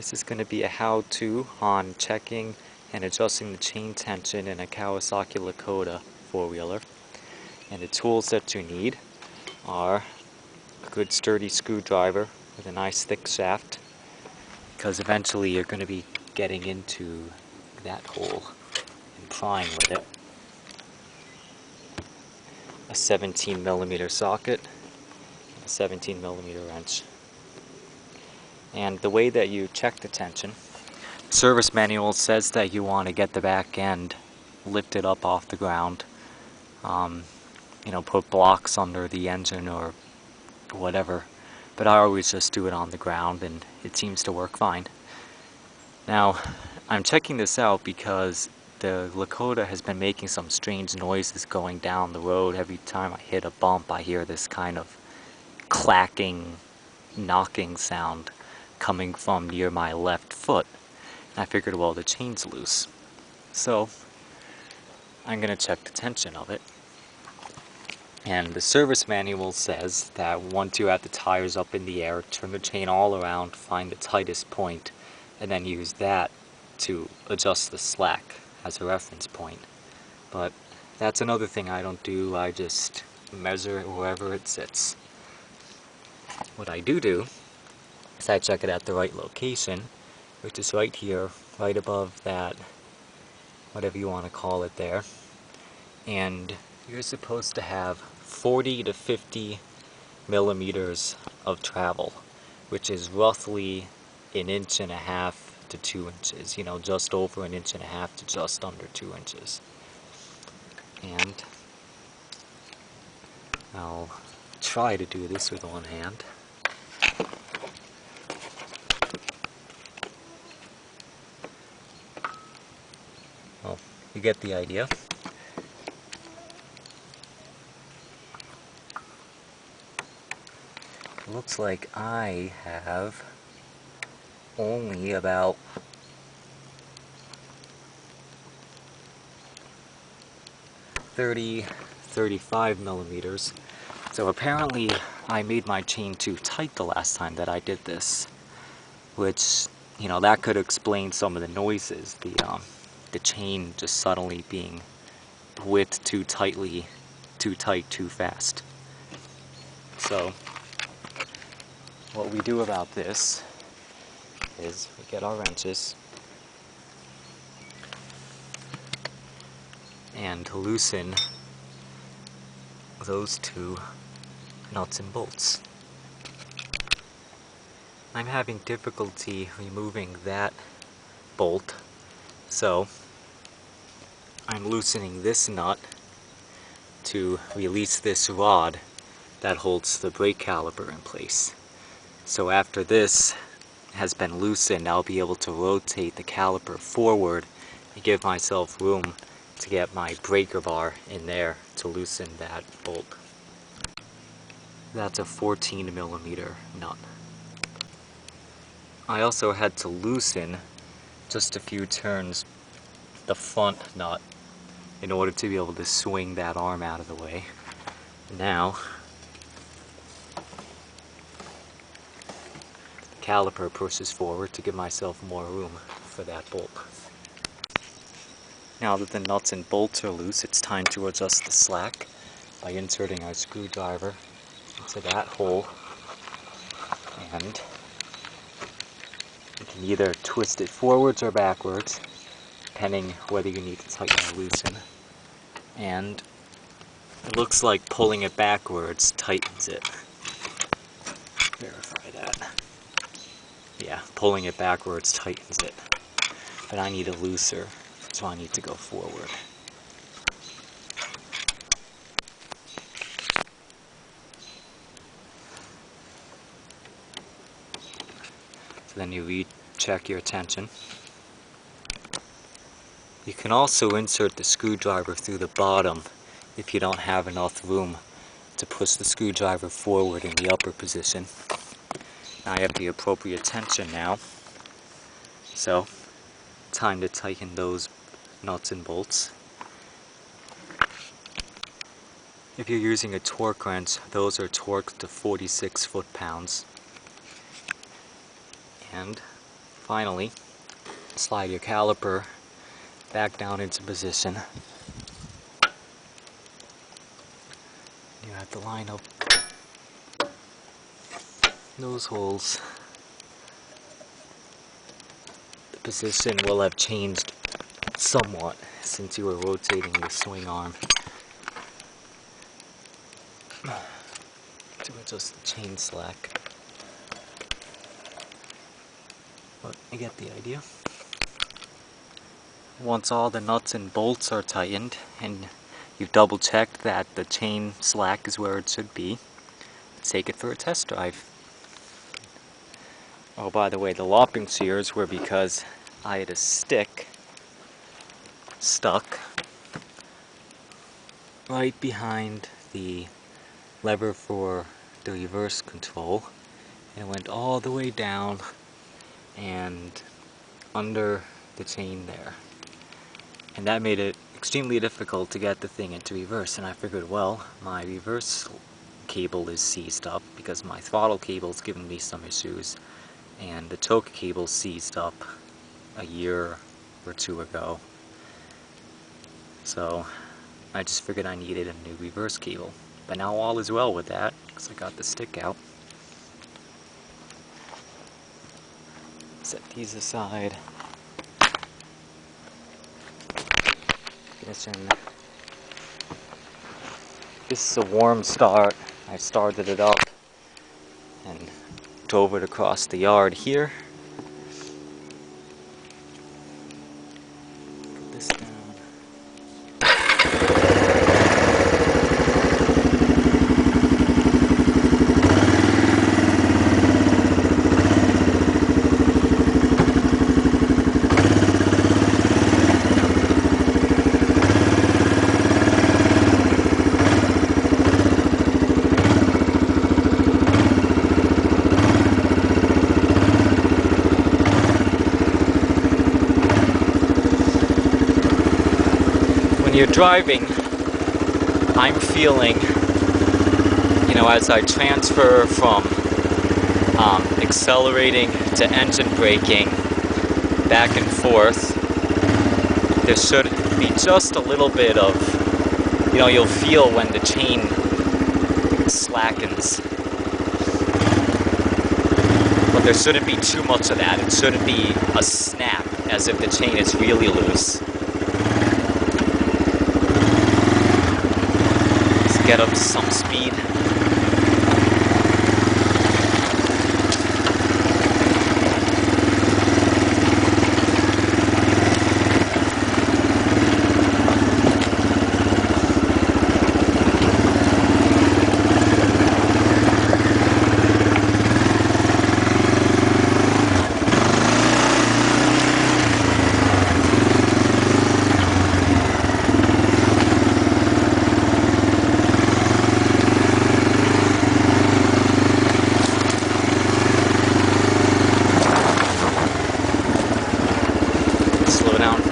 This is going to be a how-to on checking and adjusting the chain tension in a Kawasaki Lakota four-wheeler. And the tools that you need are a good sturdy screwdriver with a nice thick shaft, because eventually you're going to be getting into that hole and prying with it. A 17mm socket, a 17mm wrench. And the way that you check the tension, the service manual says that you want to get the back end lifted up off the ground. Put blocks under the engine or whatever. But I always just do it on the ground and it seems to work fine. Now, I'm checking this out because the Lakota has been making some strange noises going down the road. Every time I hit a bump, I hear this kind of clacking, knocking sound coming from near my left foot. And I figured, well, the chain's loose. So, I'm going to check the tension of it. And the service manual says that once you're at the tires up in the air, turn the chain all around, find the tightest point, and then use that to adjust the slack as a reference point. But that's another thing I don't do. I just measure it wherever it sits. What I do is I check it at the right location, which is right here, right above that, whatever you want to call it there. And you're supposed to have 40 to 50 millimeters of travel, which is roughly 1.5 inches to 2 inches, just over 1.5 inches to just under 2 inches. And I'll try to do this with one hand. Well, you get the idea. Looks like I have only about 35 millimeters. So apparently I made my chain too tight the last time that I did this, which, that could explain some of the noises, the chain just suddenly being whipped too tight, too fast. So what we do about this is we get our wrenches and loosen those two nuts and bolts. I'm having difficulty removing that bolt, so I'm loosening this nut to release this rod that holds the brake caliper in place. So after this has been loosened, I'll be able to rotate the caliper forward and give myself room to get my breaker bar in there to loosen that bolt. That's a 14mm nut. I also had to loosen just a few turns the front nut in order to be able to swing that arm out of the way. Now, the caliper pushes forward to give myself more room for that bolt. Now that the nuts and bolts are loose, it's time to adjust the slack by inserting our screwdriver into that hole, and you can either twist it forwards or backwards, depending whether you need to tighten or loosen. And it looks like pulling it backwards tightens it. Verify that. Yeah, pulling it backwards tightens it. But I need a looser, so I need to go forward. So then you recheck your tension. You can also insert the screwdriver through the bottom if you don't have enough room to push the screwdriver forward in the upper position. Now I have the appropriate tension now, so time to tighten those nuts and bolts. If you're using a torque wrench, those are torqued to 46 foot-pounds. And finally, slide your caliper back down into position. You have to line up those holes. The position will have changed somewhat since you were rotating the swing arm to adjust the chain slack. But you get the idea. Once all the nuts and bolts are tightened and you've double checked that the chain slack is where it should be, take it for a test drive. Oh, by the way, the lopping shears were because I had a stick stuck right behind the lever for the reverse control. It went all the way down and under the chain there. And that made it extremely difficult to get the thing into reverse, and I figured, well, my reverse cable is seized up because my throttle cable's given me some issues, and the choke cable seized up a year or two ago. So I just figured I needed a new reverse cable. But now all is well with that, because I got the stick out. Set these aside. This is a warm start. I started it up and drove it across the yard here. Put this down. When you're driving, I'm feeling, as I transfer from accelerating to engine braking back and forth, there should be just a little bit of, you'll feel when the chain slackens. But there shouldn't be too much of that. It shouldn't be a snap as if the chain is really loose. Get up to some speed.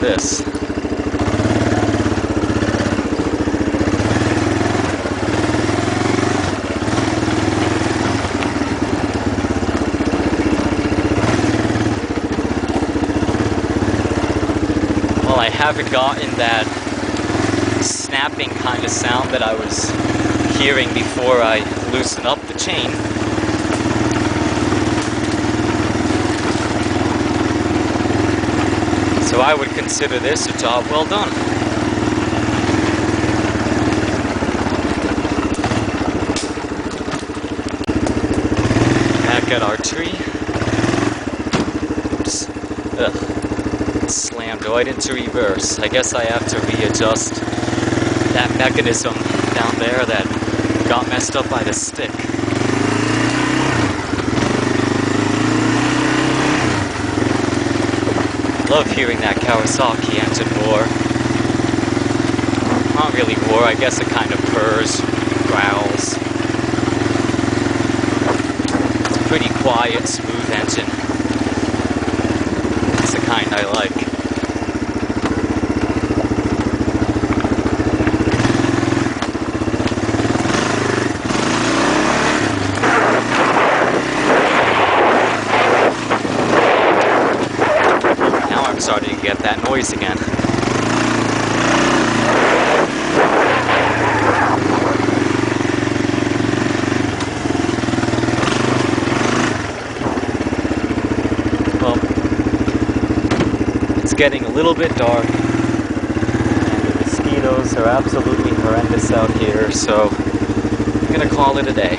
This. Well, I haven't gotten that snapping kind of sound that I was hearing before I loosened up the chain. So I would consider this a job well done. Back at our tree. Oops. Ugh. Slammed right into reverse. I guess I have to readjust that mechanism down there that got messed up by the stick. Love hearing that Kawasaki engine roar. Not really roar, I guess it kind of purrs, growls. It's a pretty quiet, smooth engine. It's the kind I like. truck starting to get that noise again. Well, it's getting a little bit dark, and the mosquitoes are absolutely horrendous out here, so I'm gonna call it a day.